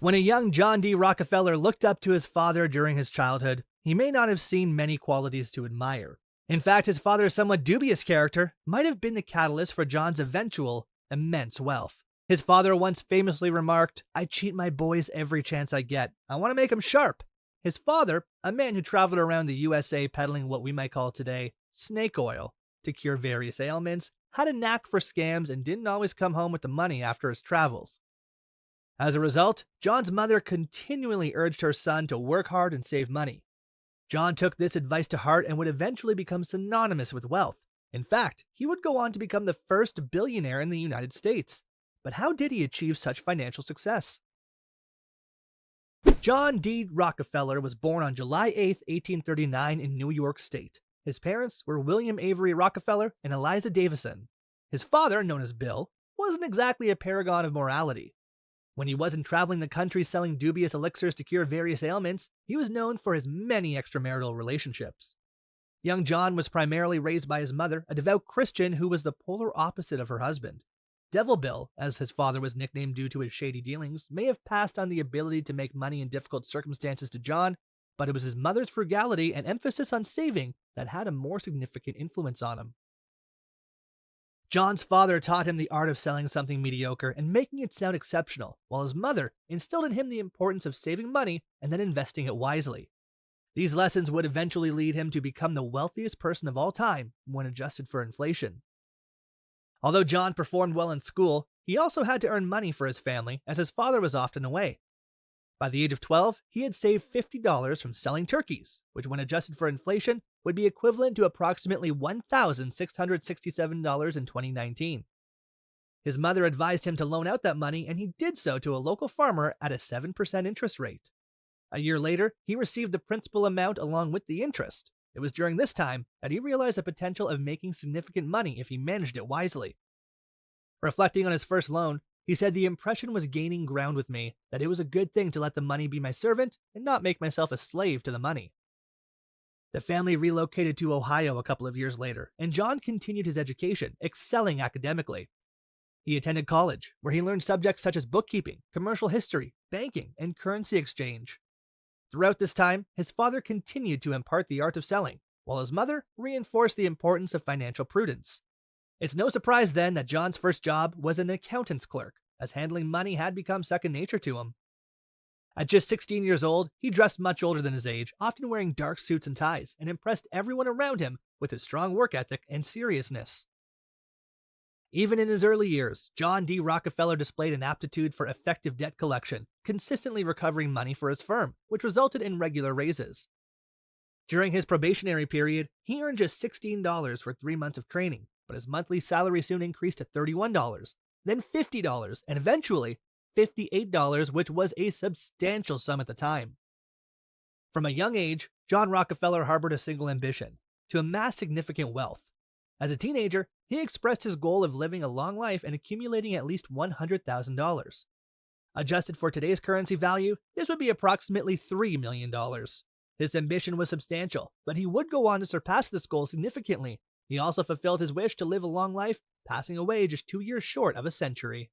When a young John D. Rockefeller looked up to his father during his childhood, he may not have seen many qualities to admire. In fact, his father's somewhat dubious character might have been the catalyst for John's eventual immense wealth. His father once famously remarked, "I cheat my boys every chance I get. I want to make them sharp." His father, a man who traveled around the USA peddling what we might call today snake oil to cure various ailments, had a knack for scams and didn't always come home with the money after his travels. As a result, John's mother continually urged her son to work hard and save money. John took this advice to heart and would eventually become synonymous with wealth. In fact, he would go on to become the first billionaire in the United States. But how did he achieve such financial success? John D. Rockefeller was born on July 8, 1839 in New York State. His parents were William Avery Rockefeller and Eliza Davison. His father, known as Bill, wasn't exactly a paragon of morality. When he wasn't traveling the country selling dubious elixirs to cure various ailments, he was known for his many extramarital relationships. Young John was primarily raised by his mother, a devout Christian who was the polar opposite of her husband. Devil Bill, as his father was nicknamed due to his shady dealings, may have passed on the ability to make money in difficult circumstances to John, but it was his mother's frugality and emphasis on saving that had a more significant influence on him. John's father taught him the art of selling something mediocre and making it sound exceptional, while his mother instilled in him the importance of saving money and then investing it wisely. These lessons would eventually lead him to become the wealthiest person of all time when adjusted for inflation. Although John performed well in school, he also had to earn money for his family as his father was often away. By the age of 12, he had saved $50 from selling turkeys, which when adjusted for inflation would be equivalent to approximately $1,667 in 2019. His mother advised him to loan out that money, and he did so to a local farmer at a 7% interest rate. A year later, he received the principal amount along with the interest. It was during this time that he realized the potential of making significant money if he managed it wisely. Reflecting on his first loan, he said, "The impression was gaining ground with me that it was a good thing to let the money be my servant and not make myself a slave to the money." The family relocated to Ohio a couple of years later, and John continued his education, excelling academically. He attended college, where he learned subjects such as bookkeeping, commercial history, banking, and currency exchange. Throughout this time, his father continued to impart the art of selling, while his mother reinforced the importance of financial prudence. It's no surprise then that John's first job was an accountant's clerk, as handling money had become second nature to him. At just 16 years old, he dressed much older than his age, often wearing dark suits and ties, and impressed everyone around him with his strong work ethic and seriousness. Even in his early years, John D. Rockefeller displayed an aptitude for effective debt collection, consistently recovering money for his firm, which resulted in regular raises. During his probationary period, he earned just $16 for 3 months of training, but his monthly salary soon increased to $31, then $50, and eventually $58, which was a substantial sum at the time. From a young age, John Rockefeller harbored a single ambition: to amass significant wealth. As a teenager, he expressed his goal of living a long life and accumulating at least $100,000. Adjusted for today's currency value, this would be approximately $3 million. His ambition was substantial, but he would go on to surpass this goal significantly. He also fulfilled his wish to live a long life, passing away just 2 years short of a century.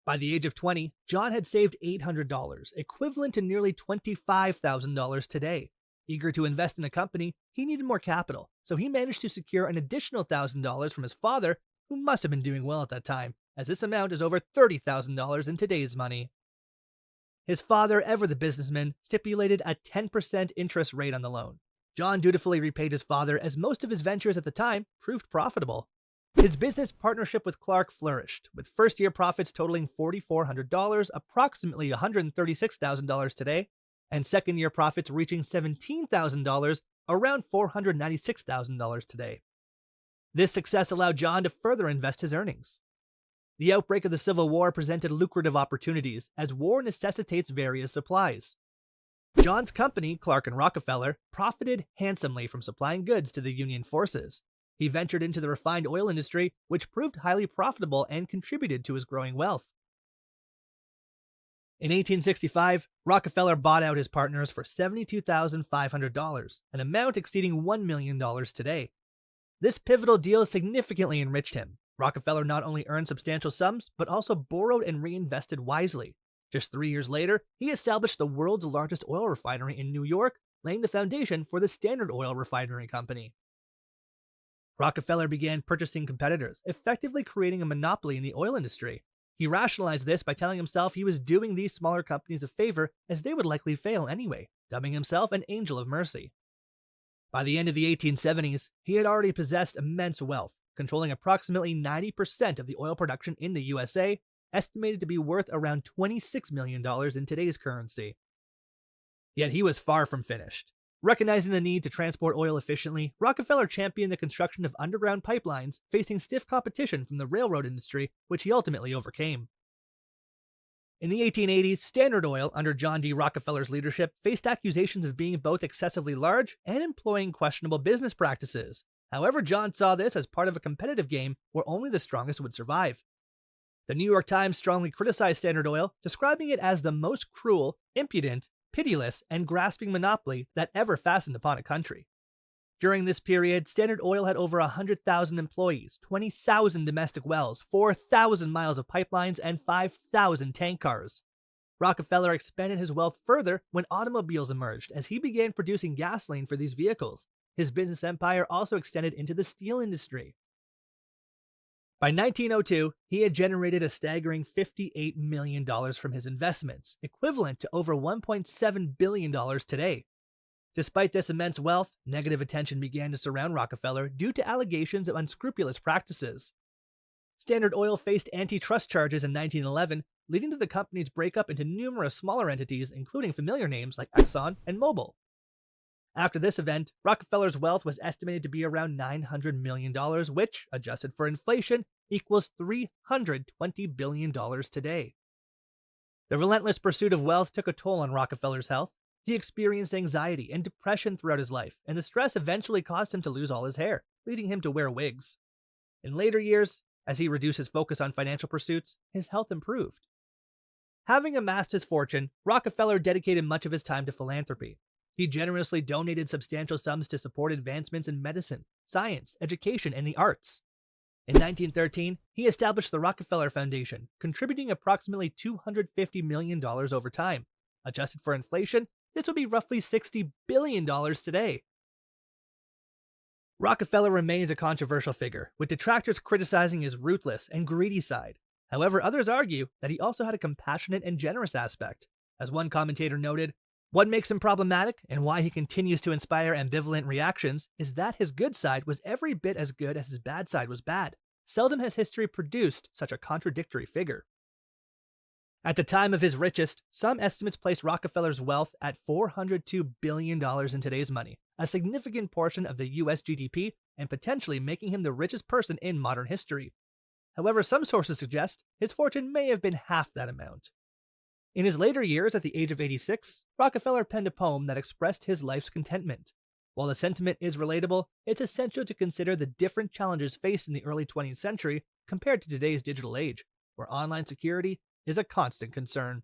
By the age of 20, John had saved $800, equivalent to nearly $25,000 today. Eager to invest in a company, he needed more capital, so he managed to secure an additional $1,000 from his father, who must have been doing well at that time, as this amount is over $30,000 in today's money. His father, ever the businessman, stipulated a 10% interest rate on the loan. John dutifully repaid his father, as most of his ventures at the time proved profitable. His business partnership with Clark flourished, with first-year profits totaling $4,400, approximately $136,000 today, and second-year profits reaching $17,000, around $496,000 today. This success allowed John to further invest his earnings. The outbreak of the Civil War presented lucrative opportunities, as war necessitates various supplies. John's company, Clark and Rockefeller, profited handsomely from supplying goods to the Union forces. He ventured into the refined oil industry, which proved highly profitable and contributed to his growing wealth. In 1865, Rockefeller bought out his partners for $72,500, an amount exceeding $1 million today. This pivotal deal significantly enriched him. Rockefeller not only earned substantial sums, but also borrowed and reinvested wisely. Just 3 years later, he established the world's largest oil refinery in New York, laying the foundation for the Standard Oil Refinery Company. Rockefeller began purchasing competitors, effectively creating a monopoly in the oil industry. He rationalized this by telling himself he was doing these smaller companies a favor as they would likely fail anyway, dubbing himself an angel of mercy. By the end of the 1870s, he had already possessed immense wealth, controlling approximately 90% of the oil production in the USA, estimated to be worth around $26 million in today's currency. Yet he was far from finished. Recognizing the need to transport oil efficiently, Rockefeller championed the construction of underground pipelines, facing stiff competition from the railroad industry, which he ultimately overcame. In the 1880s, Standard Oil, under John D. Rockefeller's leadership, faced accusations of being both excessively large and employing questionable business practices. However, John saw this as part of a competitive game where only the strongest would survive. The New York Times strongly criticized Standard Oil, describing it as the most cruel, impudent, pitiless, and grasping monopoly that ever fastened upon a country. During this period, Standard Oil had over 100,000 employees, 20,000 domestic wells, 4,000 miles of pipelines, and 5,000 tank cars. Rockefeller expanded his wealth further when automobiles emerged, as he began producing gasoline for these vehicles. His business empire also extended into the steel industry. By 1902, he had generated a staggering $58 million from his investments, equivalent to over $1.7 billion today. Despite this immense wealth, negative attention began to surround Rockefeller due to allegations of unscrupulous practices. Standard Oil faced antitrust charges in 1911, leading to the company's breakup into numerous smaller entities, including familiar names like Exxon and Mobil. After this event, Rockefeller's wealth was estimated to be around $900 million, which, adjusted for inflation, equals $320 billion today. The relentless pursuit of wealth took a toll on Rockefeller's health. He experienced anxiety and depression throughout his life, and the stress eventually caused him to lose all his hair, leading him to wear wigs. In later years, as he reduced his focus on financial pursuits, his health improved. Having amassed his fortune, Rockefeller dedicated much of his time to philanthropy. He generously donated substantial sums to support advancements in medicine, science, education, and the arts. In 1913, he established the Rockefeller Foundation, contributing approximately $250 million over time. Adjusted for inflation, this would be roughly $60 billion today. Rockefeller remains a controversial figure, with detractors criticizing his ruthless and greedy side. However, others argue that he also had a compassionate and generous aspect. As one commentator noted, what makes him problematic and why he continues to inspire ambivalent reactions is that his good side was every bit as good as his bad side was bad. Seldom has history produced such a contradictory figure. At the time of his richest, some estimates placed Rockefeller's wealth at $402 billion in today's money, a significant portion of the US GDP, and potentially making him the richest person in modern history. However, some sources suggest his fortune may have been half that amount. In his later years, at the age of 86, Rockefeller penned a poem that expressed his life's contentment. While the sentiment is relatable, it's essential to consider the different challenges faced in the early 20th century compared to today's digital age, where online security is a constant concern.